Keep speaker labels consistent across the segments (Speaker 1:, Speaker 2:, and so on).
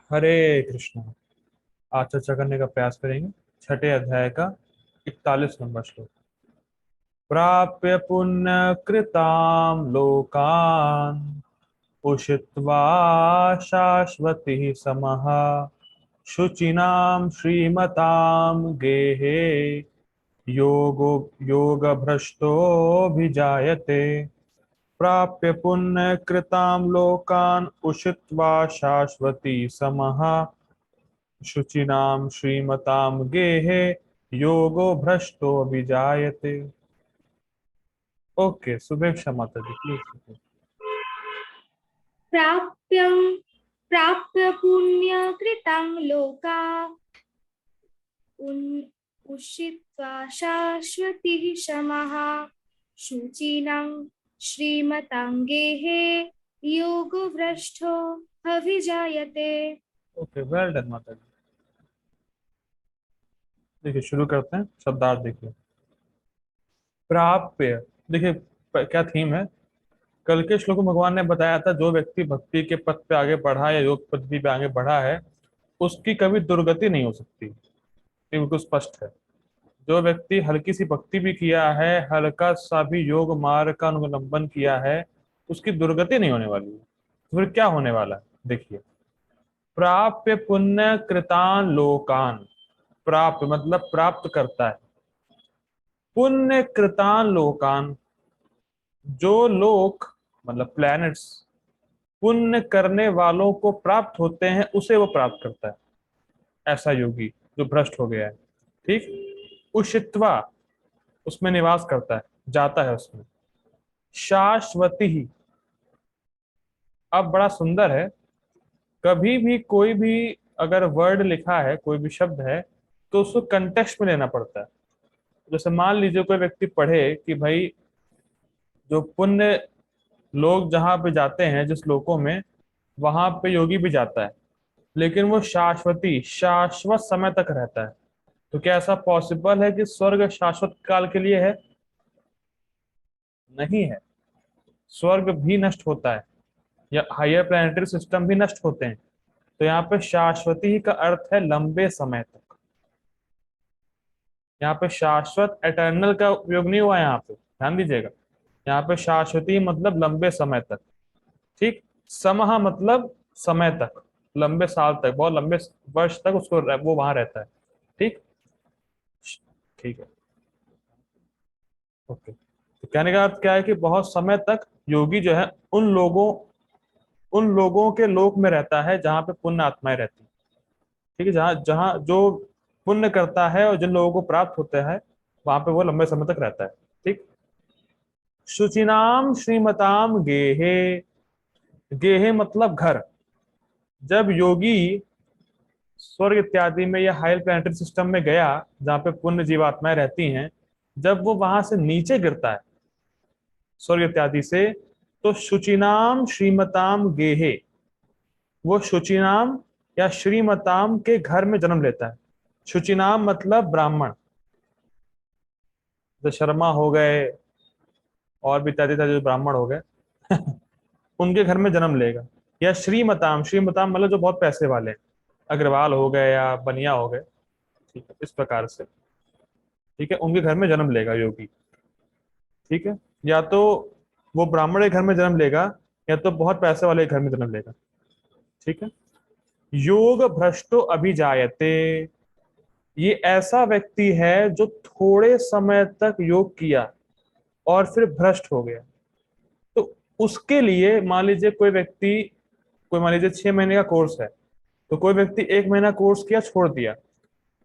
Speaker 1: हरे कृष्णा। आज चर्चा करने का प्रयास करेंगे छठे अध्याय का 41 नंबर श्लोक। प्राप्य पुण्य कृताम लोकान उषित्वा शाश्वती समः शुचिनाम श्रीमताम गेहे योगो योग भ्रष्टोभिजायते। प्राप्य पुण्य कृताम लोकान उषित्वा शाश्वती समः शुचिनाम श्रीमताम गेहे योगो भ्रष्टो विजायते। ओके, शुभेच्छा माता जी, प्लीज।
Speaker 2: प्राप्यं प्राप्य पुण्यकृतं लोका उषित्वा शाश्वतीः शमः शुचिनं श्रीमताङ्गेः योगभ्रष्टो अभिजायते।
Speaker 1: ओके, वेल डन माता जी। देखिए, शुरू करते हैं। शब्दार्थ देखिए। प्राप्य, देखिए क्या थीम है। कल के श्लोक में भगवान ने बताया था जो व्यक्ति भक्ति के पथ पे आगे बढ़ा या योग पद्धति पे आगे बढ़ा है उसकी कभी दुर्गति नहीं हो सकती। ये बिल्कुल स्पष्ट है। जो व्यक्ति हल्की सी भक्ति भी किया है, हल्का सा भी योग मार्ग का अनुलंबन किया है, उसकी दुर्गति नहीं होने वाली है। तो फिर क्या होने वाला है देखिए। प्राप्य पुण्य कृतान लोकान। प्राप्य मतलब प्राप्त करता है। पुण्य कृतान लोकान, जो लोक मतलब प्लैनेट्स पुण्य करने वालों को प्राप्त होते हैं उसे वो प्राप्त करता है। ऐसा योगी जो भ्रष्ट हो गया है। ठीक। उषित्वा, उसमें निवास करता है, जाता है उसमें। शाश्वती ही, अब बड़ा सुंदर है। कभी भी कोई भी अगर वर्ड लिखा है, कोई भी शब्द है, तो उसको कंटेक्स्ट में लेना पड़ता है। जैसे मान लीजिए कोई व्यक्ति पढ़े कि भाई जो पुण्य लोग जहाँ पे जाते हैं, जिस लोकों में, वहां पे योगी भी जाता है, लेकिन वो शाश्वती शाश्वत समय तक रहता है। तो क्या ऐसा पॉसिबल है कि स्वर्ग शाश्वत काल के लिए है? नहीं है। स्वर्ग भी नष्ट होता है, या हायर प्लानिटरी सिस्टम भी नष्ट होते हैं। तो यहाँ पे शाश्वती का अर्थ है लंबे समय तक। यहाँ पे शाश्वत एटर्नल का उपयोग नहीं हुआ, यहाँ पे ध्यान दीजिएगा। यहाँ पे शाश्वती मतलब लंबे समय तक। ठीक। समह मतलब समय तक, लंबे साल तक, बहुत लंबे वर्ष तक उसको वो वहां रहता है। ठीक। ठीक है। ओके, तो कहने का अर्थ क्या है कि बहुत समय तक योगी जो है उन लोगों के लोक में रहता है जहां पे पुण्य आत्माएं रहती हैं। ठीक है, जहाँ जहाँ जो पुण्य करता है और जिन लोगों को प्राप्त होता है वहां पे वो लंबे समय तक रहता है। ठीक। शुचिनाम श्रीमताम गेहे। गेहे मतलब घर। जब योगी स्वर्ग इत्यादि में या हायर प्लानिटरी सिस्टम में गया जहाँ पे पुण्य जीवात्माएं रहती हैं, जब वो वहां से नीचे गिरता है स्वर्ग इत्यादि से, तो शुचिनाम श्रीमताम गेहे, वो शुचिनाम या श्रीमताम के घर में जन्म लेता है। शुचिनाम मतलब ब्राह्मण, जो शर्मा हो गए और भी इत्यादि इत्यादि जो ब्राह्मण हो गए उनके घर में जन्म लेगा। या श्रीमताम, श्रीमताम मतलब जो बहुत पैसे वाले हैं, अग्रवाल हो गए या बनिया हो गए। ठीक है, इस प्रकार से। ठीक है, उनके घर में जन्म लेगा योगी। ठीक है। या तो वो ब्राह्मण के घर में जन्म लेगा, या तो बहुत पैसे वाले के घर में जन्म लेगा। ठीक है। योग भ्रष्टो अभिजायते। ये ऐसा व्यक्ति है जो थोड़े समय तक योग किया और फिर भ्रष्ट हो गया। तो उसके लिए मान लीजिए कोई व्यक्ति, कोई मान लीजिए 6 महीने का कोर्स है, तो कोई व्यक्ति 1 महीना कोर्स किया छोड़ दिया,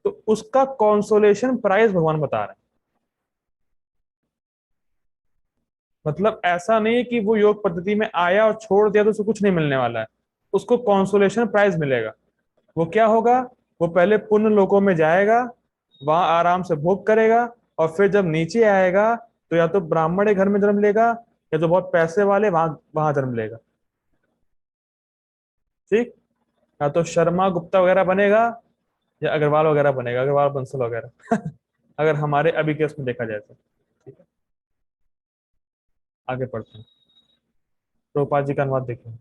Speaker 1: तो उसका कॉन्सोलेशन प्राइज भगवान बता रहे हैं। मतलब ऐसा नहीं है कि वो योग पद्धति में आया और छोड़ दिया तो उसको कुछ नहीं मिलने वाला है। उसको कॉन्सोलेशन प्राइज मिलेगा। वो क्या होगा? वो पहले पुण्य लोकों में जाएगा, वहां आराम से भोग करेगा, और फिर जब नीचे आएगा तो या तो ब्राह्मण के घर में जन्म लेगा, या तो बहुत पैसे वाले वहां वहां जन्म लेगा। ठीक। या तो शर्मा गुप्ता वगैरह बनेगा, या अग्रवाल वगैरह बनेगा, अग्रवाल बंसल वगैरह अगर हमारे अभी केस में देखा जाए तो। ठीक है, आगे पढ़ते हैं। प्रभुपाद जी का अनुवाद देखिए।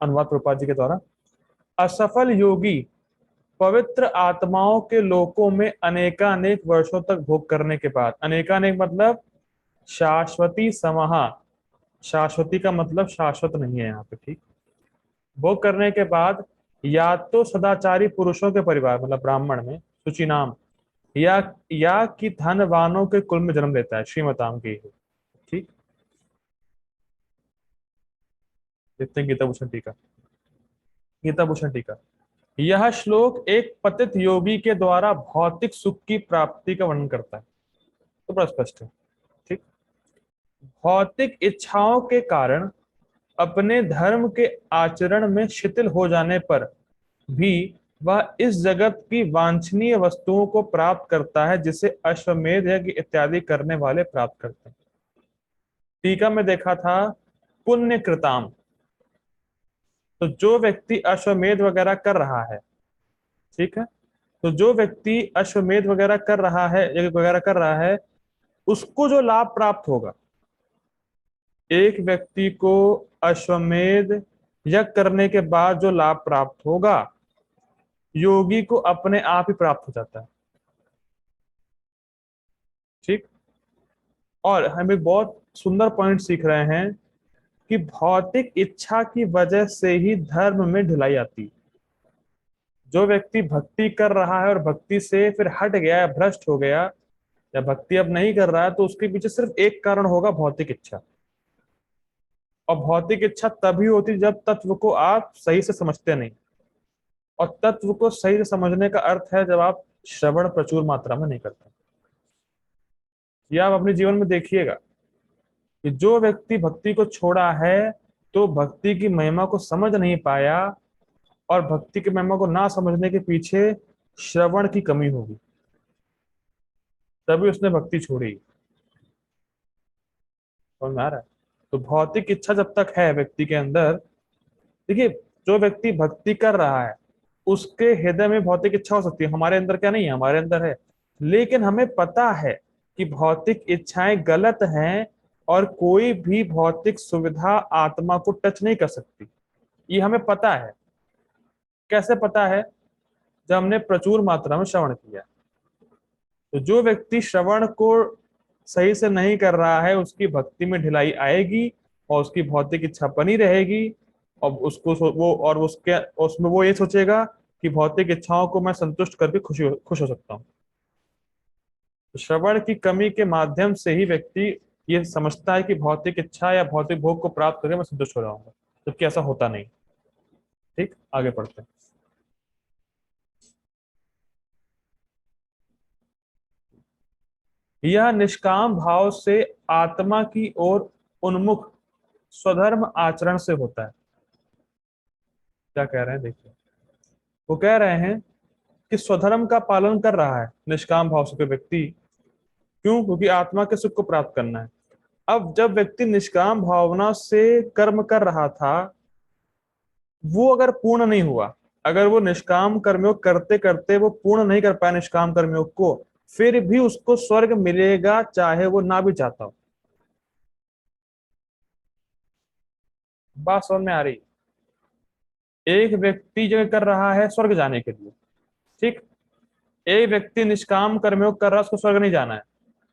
Speaker 1: अनुवाद प्रभुपाद जी के द्वारा। असफल योगी पवित्र आत्माओं के लोकों में अनेकानेक वर्षों तक भोग करने के बाद, अनेकानेक मतलब शाश्वती समाहा, शाश्वती का मतलब शाश्वत नहीं है यहाँ पे, ठीक, भोग करने के बाद या तो सदाचारी पुरुषों के परिवार मतलब ब्राह्मण में शुचि नाम, या कि धनवानों के कुल में जन्म लेता है, श्रीमताम की, ठीक। देखते हैं गीता भूषण टीका। गीता भूषण टीका, यह श्लोक एक पतित योगी के द्वारा भौतिक सुख की प्राप्ति का वर्णन करता है, तो बड़ा स्पष्ट है, ठीक। भौतिक इच्छाओं के कारण अपने धर्म के आचरण में शिथिल हो जाने पर भी वह इस जगत की वांछनीय वस्तुओं को प्राप्त करता है, जिसे अश्वमेध यज्ञ इत्यादि करने वाले प्राप्त करते हैं। टीका में देखा था पुण्य कृताम, तो जो व्यक्ति अश्वमेध वगैरह कर रहा है, ठीक है, तो जो व्यक्ति अश्वमेध वगैरह कर रहा है, यज्ञ वगैरह कर रहा है, उसको जो लाभ प्राप्त होगा, एक व्यक्ति को अश्वमेध यज्ञ करने के बाद जो लाभ प्राप्त होगा, योगी को अपने आप ही प्राप्त हो जाता है, ठीक। और हम एक बहुत सुंदर पॉइंट सीख रहे हैं कि भौतिक इच्छा की वजह से ही धर्म में ढिलाई आती है। जो व्यक्ति भक्ति कर रहा है और भक्ति से फिर हट गया या भ्रष्ट हो गया या भक्ति अब नहीं कर रहा है, तो उसके पीछे सिर्फ एक कारण होगा, भौतिक इच्छा। और भौतिक इच्छा तभी होती जब तत्व को आप सही से समझते नहीं, और तत्व को सही से समझने का अर्थ है जब आप श्रवण प्रचुर मात्रा में नहीं करते। ये आप अपने जीवन में देखिएगा कि जो व्यक्ति भक्ति को छोड़ा है, तो भक्ति की महिमा को समझ नहीं पाया, और भक्ति की महिमा को ना समझने के पीछे श्रवण की कमी होगी, तभी उसने भक्ति छोड़ी। समझ में आ रहा है? तो भौतिक इच्छा जब तक है व्यक्ति के अंदर, देखिए, जो व्यक्ति भक्ति कर रहा है उसके हृदय में भौतिक इच्छा हो सकती है, हमारे अंदर क्या नहीं है, हमारे अंदर है, लेकिन हमें पता है कि भौतिक इच्छाएं गलत हैं और कोई भी भौतिक सुविधा आत्मा को टच नहीं कर सकती, ये हमें पता है। कैसे पता है? जब हमने प्रचुर मात्रा में श्रवण किया। तो जो व्यक्ति श्रवण को सही से नहीं कर रहा है, उसकी भक्ति में ढिलाई आएगी और उसकी भौतिक इच्छा बनी रहेगी, और उसके उसमें वो ये सोचेगा कि भौतिक इच्छाओं को मैं संतुष्ट करके खुश हो सकता हूँ। तो श्रवण की कमी के माध्यम से ही व्यक्ति ये समझता है कि भौतिक इच्छा या भौतिक भोग को प्राप्त करके मैं संतुष्ट हो जाऊंगा, जबकि ऐसा होता नहीं। ठीक, आगे पढ़ते हैं। यह निष्काम भाव से आत्मा की ओर उन्मुख स्वधर्म आचरण से होता है। क्या कह रहे हैं देखिए, वो कह रहे हैं कि स्वधर्म का पालन कर रहा है निष्काम भाव से कोई व्यक्ति, क्यों? क्योंकि आत्मा के सुख को प्राप्त करना है। अब जब व्यक्ति निष्काम भावना से कर्म कर रहा था, वो अगर पूर्ण नहीं हुआ, अगर वो निष्काम कर्मयोग करते करते वो पूर्ण नहीं कर पाया निष्काम कर्मयोग को, फिर भी उसको स्वर्ग मिलेगा, चाहे वो ना भी चाहता हो। बात समझ में आ रही? एक व्यक्ति जो कर रहा है स्वर्ग जाने के लिए, ठीक, एक व्यक्ति निष्काम कर्मयोग कर रहा है, उसको स्वर्ग नहीं जाना है,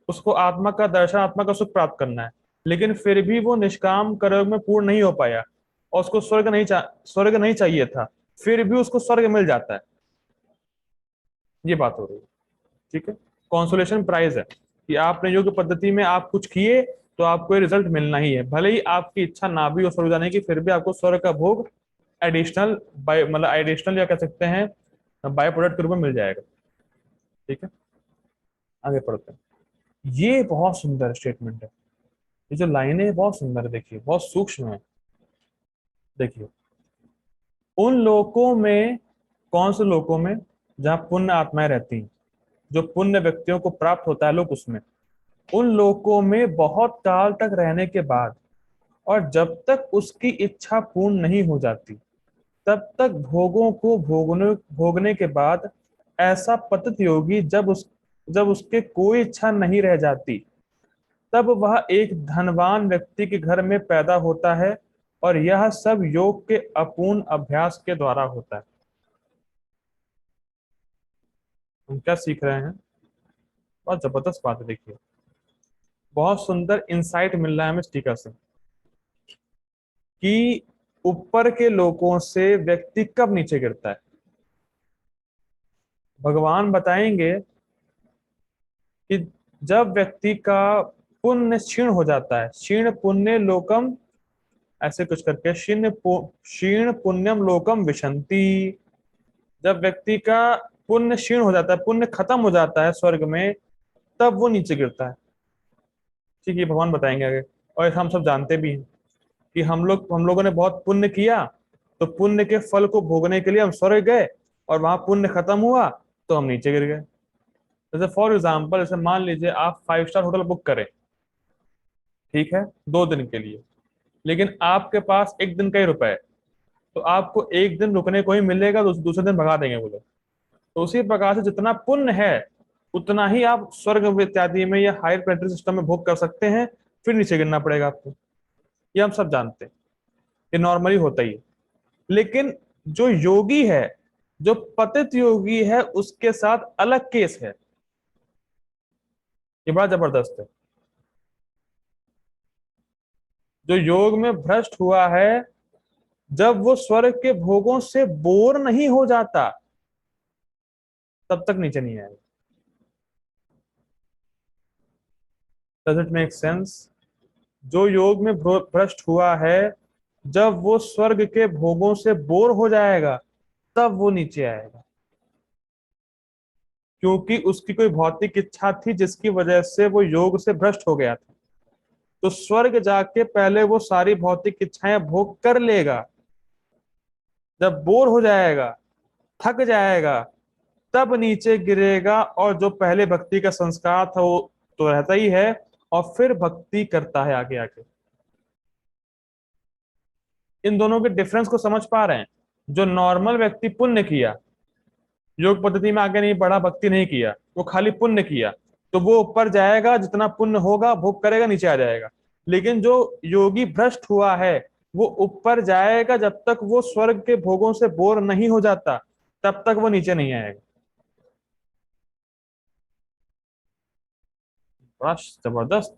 Speaker 1: उसको आत्मा का दर्शन, आत्मा का सुख प्राप्त करना है, लेकिन फिर भी वो निष्काम कर्म में पूर्ण नहीं हो पाया और उसको स्वर्ग नहीं चाहिए था, फिर भी उसको स्वर्ग मिल जाता है। ये बात हो रही है, ठीक है। कॉन्सोलेशन प्राइज है कि आपने योग्य पद्धति में आप कुछ किए तो आपको ये रिजल्ट मिलना ही है, भले ही आपकी इच्छा ना भी हो स्वर्ग जाने की, फिर भी आपको स्वर्ग का भोग एडिशनल बाय मतलब एडिशनल या कह सकते हैं बाय प्रोडक्ट के रूप में मिल जाएगा। ठीक है, आगे पढ़ते हैं। ये बहुत सुंदर स्टेटमेंट है, ये जो लाइनें हैं बहुत सुंदर है, देखिए बहुत सूक्ष्म है। देखिए, उन लोकों में, कौन से लोकों में? जहां पुण्य आत्माएं रहती हैं, जो पुण्य व्यक्तियों को प्राप्त होता है लोक, उसमें, उन लोकों में बहुत काल तक रहने के बाद और जब तक उसकी इच्छा पूर्ण नहीं हो जाती, तब तक भोगों को भोगने के बाद ऐसा पतित योगी जब उसके कोई इच्छा नहीं रह जाती, तब वह एक धनवान व्यक्ति के घर में पैदा होता है और यह सब योग के अपूर्ण अभ्यास के द्वारा होता है। हम क्या सीख रहे हैं? बहुत जबरदस्त बात है, देखिए बहुत सुंदर इंसाइट मिल रहा है हमें स्टिकर से कि ऊपर के लोगों से व्यक्ति कब नीचे गिरता है। भगवान बताएंगे कि जब व्यक्ति का पुण्य क्षीण हो जाता है, क्षीण पुण्य लोकम, ऐसे कुछ करके क्षीण पुण्यम लोकम विशंति। जब व्यक्ति का पुण्य क्षीण हो जाता है, पुण्य खत्म हो जाता है स्वर्ग में, तब वो नीचे गिरता है। ठीक है, भगवान बताएंगे आगे। और हम सब जानते भी हैं कि हम लोगों ने बहुत पुण्य किया, तो पुण्य के फल को भोगने के लिए हम स्वर्ग गए, और वहां पुण्य खत्म हुआ तो हम नीचे गिर गए। जैसे फॉर एग्जाम्पल, जैसे मान लीजिए आप 5 स्टार होटल बुक करें, ठीक है, 2 दिन के लिए, लेकिन आपके पास एक दिन का ही रुपए है, तो आपको एक दिन रुकने को ही मिलेगा, दूसरे दिन भगा देंगे वो लोग। तो उसी प्रकार से जितना पुण्य है उतना ही आप स्वर्ग इत्यादि में या हायर प्लेनेटरी सिस्टम में भोग कर सकते हैं, फिर नीचे गिरना पड़ेगा आपको। ये हम सब जानते हैं, ये नॉर्मली होता ही है। लेकिन जो योगी है, जो पतित योगी है, उसके साथ अलग केस है। ये बड़ा जबरदस्त है। जो योग में भ्रष्ट हुआ है, जब वो स्वर्ग के भोगों से बोर नहीं हो जाता तब तक नीचे नहीं आएगा। Does it make sense? जो योग में भ्रष्ट हुआ है, जब वो स्वर्ग के भोगों से बोर हो जाएगा तब वो नीचे आएगा, क्योंकि उसकी कोई भौतिक इच्छा थी जिसकी वजह से वो योग से भ्रष्ट हो गया था। तो स्वर्ग जाके पहले वो सारी भौतिक इच्छाएं भोग कर लेगा, जब बोर हो जाएगा, थक जाएगा, तब नीचे गिरेगा, और जो पहले भक्ति का संस्कार था वो तो रहता ही है, और फिर भक्ति करता है आगे आके। इन दोनों के डिफरेंस को समझ पा रहे हैं? जो नॉर्मल व्यक्ति पुण्य किया, योग पद्धति में आगे नहीं बढ़ा, भक्ति नहीं किया, वो खाली पुण्य किया, तो वो ऊपर जाएगा, जितना पुण्य होगा भोग करेगा, नीचे आ जाएगा। लेकिन जो योगी भ्रष्ट हुआ है, वो ऊपर जाएगा जब तक वो स्वर्ग के भोगों से बोर नहीं हो जाता, तब तक वो नीचे नहीं आएगा। बड़ा जबरदस्त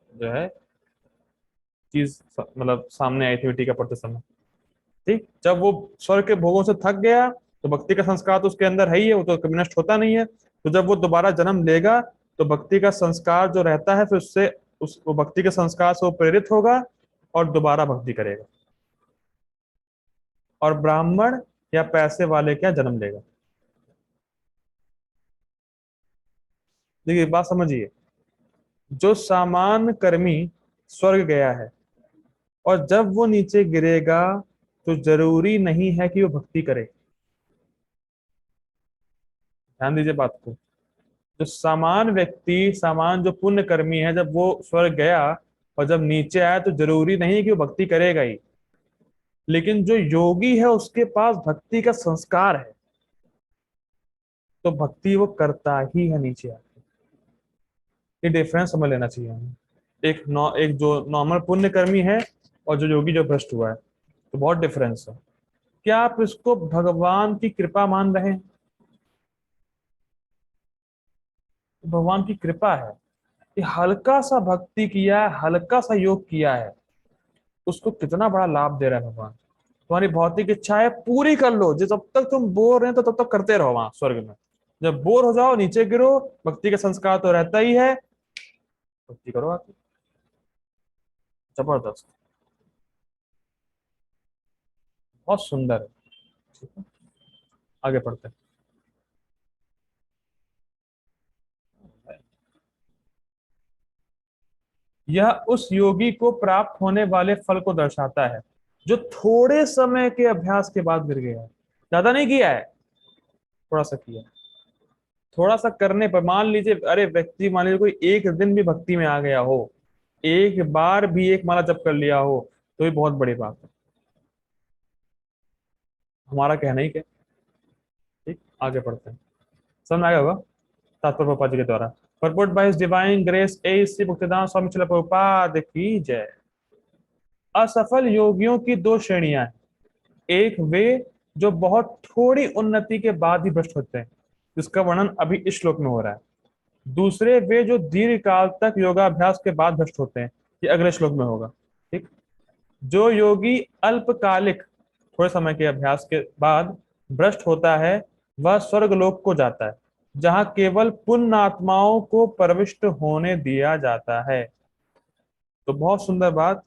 Speaker 1: जो है चीज मतलब सामने आई थी बेटी का पढ़ते समय। ठीक, जब वो स्वर्ग के भोगों से थक गया, तो भक्ति का संस्कार तो उसके अंदर है ही है, वो तो कभी नष्ट होता नहीं है। तो जब वो दोबारा जन्म लेगा, तो भक्ति का संस्कार जो रहता है, फिर उससे उस वो भक्ति के संस्कार से वो प्रेरित होगा और दोबारा भक्ति करेगा, और ब्राह्मण या पैसे वाले क्या जन्म लेगा। देखिए बात समझिए, जो सामान्य कर्मी स्वर्ग गया है, और जब वो नीचे गिरेगा, तो जरूरी नहीं है कि वो भक्ति करे। ध्यान दीजिए बात को। जो सामान्य व्यक्ति, सामान्य जो पुण्य कर्मी है, जब वो स्वर्ग गया और जब नीचे आया, तो जरूरी नहीं है कि वो भक्ति करेगा ही। लेकिन जो योगी है उसके पास भक्ति का संस्कार है, तो भक्ति वो करता ही है नीचे आके। ये डिफरेंस समझ लेना चाहिए हमें। एक जो नॉर्मल पुण्य कर्मी है, और जो योगी जो भ्रष्ट हुआ है, तो बहुत डिफरेंस है। क्या आप इसको भगवान की कृपा मान रहे हैं? तो भगवान की कृपा है कि हल्का सा भक्ति किया है, हल्का सा योग किया है, उसको कितना बड़ा लाभ दे रहा है भगवान। तुम्हारी भौतिक इच्छा है, पूरी कर लो, जो जब तक तुम बोर हैं तो तब तक करते रहो वहां स्वर्ग में। जब बोर हो जाओ, नीचे गिरो, भक्ति का संस्कार तो रहता ही है, भक्ति करो आके। जबरदस्त, बहुत सुंदर है। ठीक है, आगे पढ़ते हैं। यह उस योगी को प्राप्त होने वाले फल को दर्शाता है जो थोड़े समय के अभ्यास के बाद गिर गया है। ज्यादा नहीं किया है, थोड़ा सा किया है। थोड़ा सा करने पर, मान लीजिए, अरे व्यक्ति मान लीजिए कोई एक दिन भी भक्ति में आ गया हो, एक बार भी एक माला जप कर लिया हो, तो ये बहुत बड़ी बात है। हमारा कहना ही क्या। ठीक, आगे पढ़ते हैं, समझ में आया होगा तात्पर्य पापा जी के द्वारा। Purport by his divine grace A Shri Bhaktivedanta Swami Srila Prabhupada की जय। असफल योगियों की दो श्रेणियां हैं। एक वे जो बहुत थोड़ी उन्नति के बाद ही भ्रष्ट होते हैं, जिसका वर्णन अभी इस श्लोक में हो रहा है। दूसरे वे जो दीर्घ काल तक योगाभ्यास के बाद भ्रष्ट होते हैं, ये अगले श्लोक में होगा। ठीक। जो योगी अल्पकालिक थोड़े समय के अभ्यास के बाद भ्रष्ट होता है, वह स्वर्गलोक को जाता है, जहां केवल पुण्यात्माओं को प्रविष्ट होने दिया जाता है। तो बहुत सुंदर बात,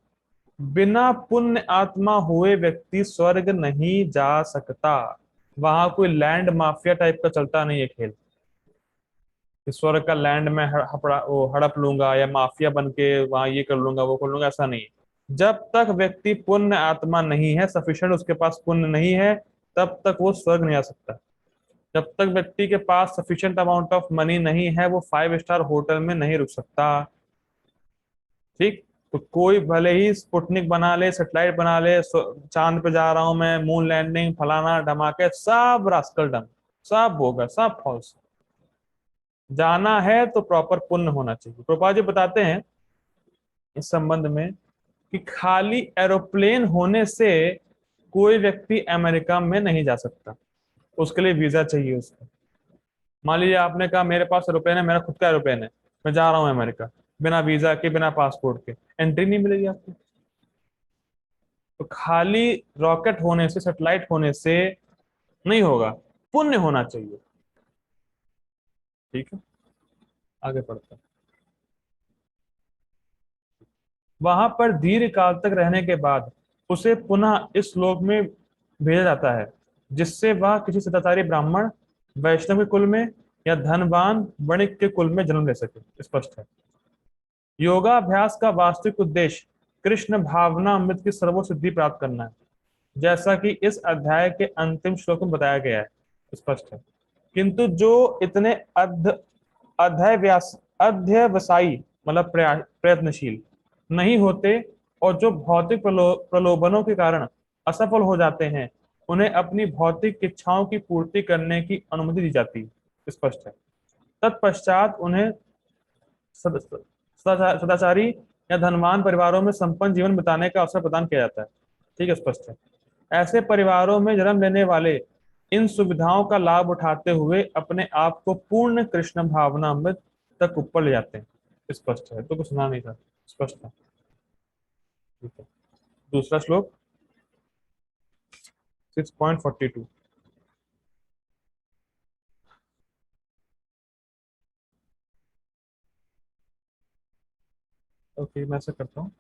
Speaker 1: बिना पुण्य आत्मा हुए व्यक्ति स्वर्ग नहीं जा सकता। वहां कोई लैंड माफिया टाइप का चलता नहीं है खेल, कि स्वर्ग का लैंड में हड़प लूंगा या माफिया बन के वहां ये कर लूंगा वो कर लूंगा, ऐसा नहीं है। जब तक व्यक्ति पुण्य आत्मा नहीं है, सफिशिएंट उसके पास पुण्य नहीं है, तब तक वो स्वर्ग नहीं आ सकता। जब तक व्यक्ति के पास सफिशिएंट अमाउंट ऑफ मनी नहीं है, वो 5 स्टार होटल में नहीं रुक सकता। ठीक। तो कोई भले ही स्पुतनिक बना ले, सेटेलाइट बना ले, चांद पे जा रहा हूं मैं, मून लैंडिंग, फलाना धमाके, सब रास्कल डन, सब बोगा, सब फॉल्स। जाना है तो प्रॉपर पुण्य होना चाहिए। प्रभुपाद जी बताते हैं इस संबंध में कि खाली एरोप्लेन होने से कोई व्यक्ति अमेरिका में नहीं जा सकता, उसके लिए वीजा चाहिए उसको। मान लीजिए आपने कहा मेरे पास एरोप्लेन है, मेरा खुद का एरोप्लेन है, मैं जा रहा हूँ अमेरिका, बिना वीजा के बिना पासपोर्ट के एंट्री नहीं मिलेगी आपको। तो खाली रॉकेट होने से, सैटेलाइट होने से नहीं होगा, पुण्य होना चाहिए। ठीक है, आगे पढ़ते हैं। वहां पर दीर्घ काल तक रहने के बाद उसे पुनः इस लोक में भेजा जाता है, जिससे वह किसी सदाचारी ब्राह्मण, वैष्णव के कुल में या धनवान वणिक के कुल में जन्म ले सके। स्पष्ट है, योगाभ्यास का वास्तविक उद्देश्य कृष्ण भावना अमृत की सर्वसिद्धि प्राप्त करना है, जैसा कि इस अध्याय के अंतिम श्लोक में बताया गया है। स्पष्ट है। किंतु जो इतने अध्यवसायी मतलब प्रयत्नशील नहीं होते और जो भौतिक प्रलोभनों के कारण असफल हो जाते हैं, उन्हें अपनी भौतिक इच्छाओं की पूर्ति करने की अनुमति दी जाती है। स्पष्ट है। तत्पश्चात उन्हें सदाचारी या धनवान परिवारों में संपन्न जीवन बिताने का अवसर प्रदान किया जाता है। ठीक है, स्पष्ट है। ऐसे परिवारों में जन्म लेने वाले इन सुविधाओं का लाभ उठाते हुए अपने आप को पूर्ण कृष्ण भावनामृत तक ऊपर ले जाते हैं। स्पष्ट है, तो कुछ सुना नहीं था, स्पष्ट है। ठीक है, दूसरा श्लोक 6.42। ओके, मैं ऐसा करता हूँ।